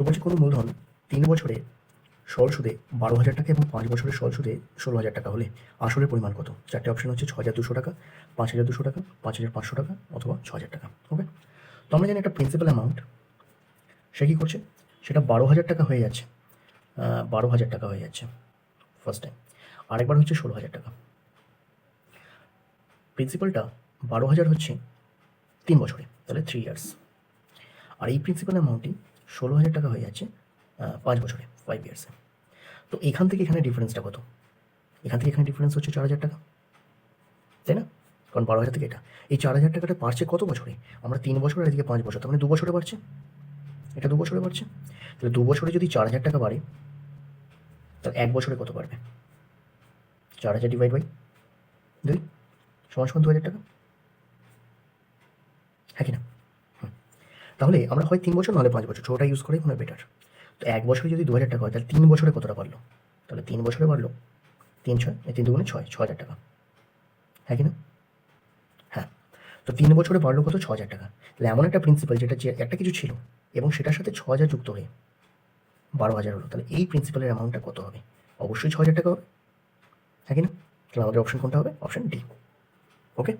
তো বলছি কোনো মূলধন 3 বছরে সরল সুদে 12,000 টাকা এবং 5 বছরের সরল সুদে 16,000 টাকা হলে আসলের পরিমাণ কত? 4টে অপশন হচ্ছে 6,200 টাকা, 5,200 টাকা, 5,500 টাকা অথবা 6,000 টাকা। ওকে? তো আমরা জানি একটা প্রিন্সিপাল অ্যামাউন্ট সে কী করছে, সেটা 12,000 টাকা হয়ে যাচ্ছে, 12,000 টাকা হয়ে যাচ্ছে ফার্স্ট টাইম, আরেকবার হচ্ছে 16,000 টাকা। প্রিন্সিপালটা 12,000 হচ্ছে 3 বছরে, তাহলে 3 ইয়ার্স। আর এই প্রিন্সিপাল অ্যামাউন্টটি 16,000 টাকা হয়ে যাচ্ছে 5 বছরে, 5 ইয়ার্সে। তো এখান থেকে এখানে ডিফারেন্সটা কত? এখান থেকে এখানে ডিফারেন্স হচ্ছে 4,000 টাকা, তাই না? কারণ 12,000 থেকে এটা, এই 4,000 টাকাটা বাড়ছে কত বছরে? আমরা 3 বছর আর এদিকে 5 বছর, তার মানে 2 বছরে বাড়ছে, এটা 2 বছরে বাড়ছে। তাহলে 2 বছরে যদি 4,000 টাকা বাড়ে, তাহলে 1 বছরে কত বাড়বে? 4,000 ডিভাইড বাই 2 সমান সমান 2,000 টাকা, হ্যাঁ কি না? তাহলে আমরা হয় 3 বছর নাহলে 5 বছর, ছোটোটা ইউজ করাই মনে হয় বেটার। তো 1 বছরে যদি 2,000 টাকা হয়, তাহলে 3 বছরে কতটা বাড়লো? তাহলে 3 বছরে বাড়লো 3 6 3 দুগুণে 6, 6,000 টাকা, হ্যাঁ কি না? হ্যাঁ। তো 3 বছরে বাড়লো কত? 6,000 টাকা। তাহলে এমন একটা প্রিন্সিপাল যেটা যে একটা কিছু ছিল এবং সেটার সাথে 6,000 যুক্ত হয়ে 12,000 হলো, তাহলে এই প্রিন্সিপালের অ্যামাউন্টটা কত হবে? অবশ্যই 6,000 টাকা হবে, হ্যাঁ কি না? তাহলে আমাদের অপশন কোনটা হবে? Option D. ওকে?